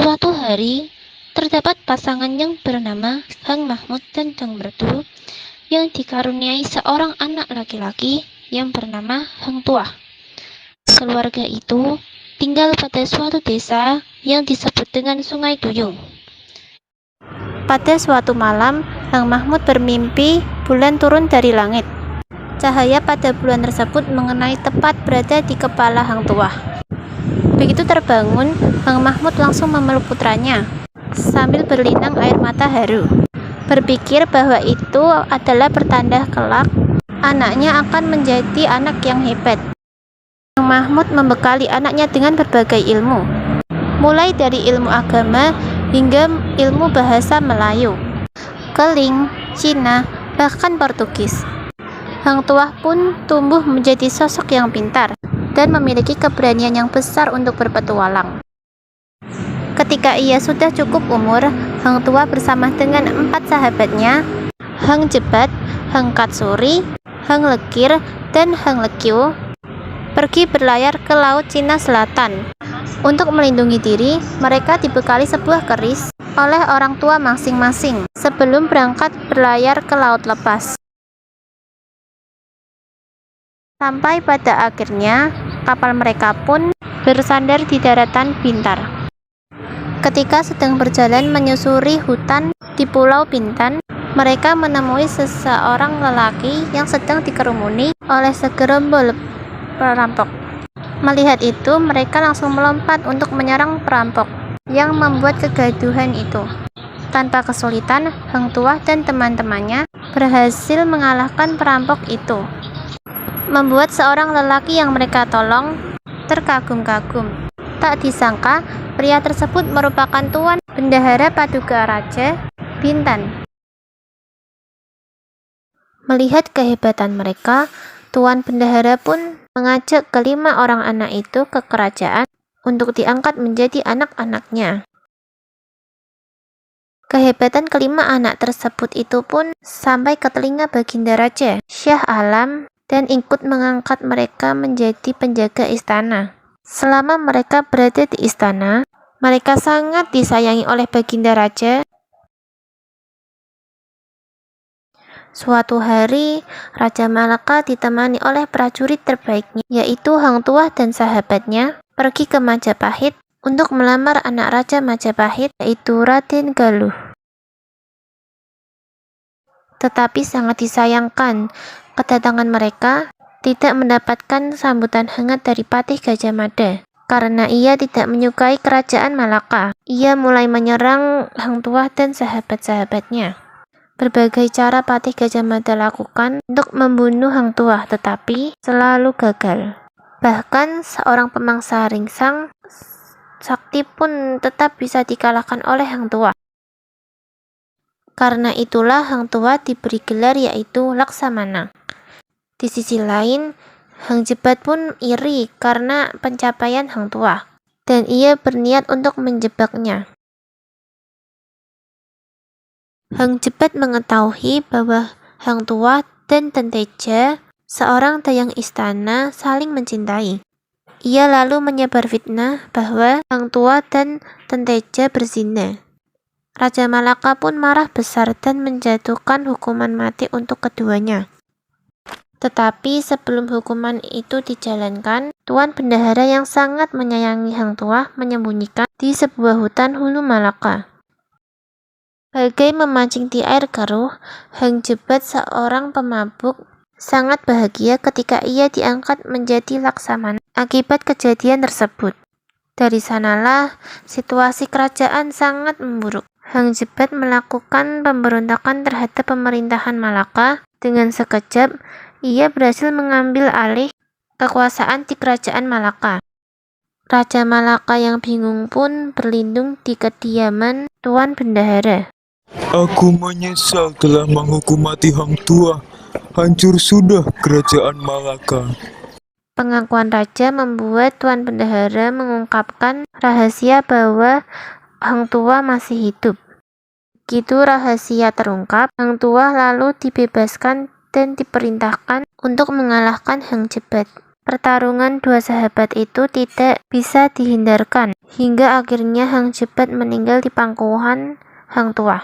Suatu hari, terdapat pasangan yang bernama Hang Mahmud dan Hang Merdu yang dikaruniai seorang anak laki-laki yang bernama Hang Tuah. Keluarga itu tinggal pada suatu desa yang disebut dengan Sungai Duyung. Pada suatu malam, Hang Mahmud bermimpi bulan turun dari langit. Cahaya pada bulan tersebut mengenai tepat berada di kepala Hang Tuah. Begitu terbangun, Hang Mahmud langsung memeluk putranya sambil berlinang air mata haru. Berpikir bahwa itu adalah pertanda kelak anaknya akan menjadi anak yang hebat. Hang Mahmud membekali anaknya dengan berbagai ilmu, mulai dari ilmu agama hingga ilmu bahasa Melayu, Keling, Cina, bahkan Portugis. Hang Tuah pun tumbuh menjadi sosok yang pintar dan memiliki keberanian yang besar untuk berpetualang. Ketika ia sudah cukup umur, Hang Tuah bersama dengan 4 sahabatnya, Hang Jebat, Hang Katsuri, Hang Lekir, dan Hang Lekyu, pergi berlayar ke Laut Cina Selatan. Untuk melindungi diri, mereka dibekali sebuah keris oleh orang tua masing-masing sebelum berangkat berlayar ke laut lepas. Sampai pada akhirnya, kapal mereka pun bersandar di daratan Bintar. Ketika sedang berjalan menyusuri hutan di Pulau Bintan, mereka menemui seseorang lelaki yang sedang dikerumuni oleh segerombol perampok. Melihat itu, mereka langsung melompat untuk menyerang perampok yang membuat kegaduhan itu. Tanpa kesulitan, Hang Tuah dan teman-temannya berhasil mengalahkan perampok itu, membuat seorang lelaki yang mereka tolong terkagum-kagum. Tak disangka, pria tersebut merupakan Tuan Bendahara Paduka Raja Bintan. Melihat kehebatan mereka, Tuan Bendahara pun mengajak kelima orang anak itu ke kerajaan untuk diangkat menjadi anak-anaknya. Kehebatan kelima anak tersebut itu pun sampai ke telinga Baginda Raja Shah Alam dan ikut mengangkat mereka menjadi penjaga istana. Selama mereka berada di istana, mereka sangat disayangi oleh Baginda Raja. Suatu hari, Raja Malaka ditemani oleh prajurit terbaiknya, yaitu Hang Tuah dan sahabatnya, pergi ke Majapahit untuk melamar anak Raja Majapahit, yaitu Raden Galuh. Tetapi sangat disayangkan, kedatangan mereka tidak mendapatkan sambutan hangat dari Patih Gajah Mada. Karena ia tidak menyukai kerajaan Malaka, ia mulai menyerang Hang Tuah dan sahabat-sahabatnya. Berbagai cara Patih Gajah Mada lakukan untuk membunuh Hang Tuah, tetapi selalu gagal. Bahkan seorang pemangsa ringsang sakti pun tetap bisa dikalahkan oleh Hang Tuah. Karena itulah Hang Tuah diberi gelar yaitu Laksamana. Di sisi lain, Hang Jebat pun iri karena pencapaian Hang Tuah, dan ia berniat untuk menjebaknya. Hang Jebat mengetahui bahwa Hang Tuah dan Tenteja, seorang dayang istana, saling mencintai. Ia lalu menyebar fitnah bahwa Hang Tuah dan Tenteja berzina. Raja Malaka pun marah besar dan menjatuhkan hukuman mati untuk keduanya. Tetapi sebelum hukuman itu dijalankan, Tuan Bendahara yang sangat menyayangi Hang Tuah menyembunyikan di sebuah hutan hulu Malaka. Bagai memancing di air keruh, Hang Jebat, seorang pemabuk, sangat bahagia ketika ia diangkat menjadi Laksamana akibat kejadian tersebut. Dari sanalah situasi kerajaan sangat memburuk. Hang Jebat melakukan pemberontakan terhadap pemerintahan Malaka. Dengan sekejap, ia berhasil mengambil alih kekuasaan di kerajaan Malaka. Raja Malaka yang bingung pun berlindung di kediaman Tuan Bendahara. Aku menyesal telah menghukum mati Hang Tuah. Hancur sudah kerajaan Malaka. Pengakuan raja membuat Tuan Bendahara mengungkapkan rahasia bahwa Hang Tuah masih hidup. Begitu rahasia terungkap, Hang Tuah lalu dibebaskan dan diperintahkan untuk mengalahkan Hang Jebat. Pertarungan dua sahabat itu tidak bisa dihindarkan, hingga akhirnya Hang Jebat meninggal di pangkuan Hang Tuah.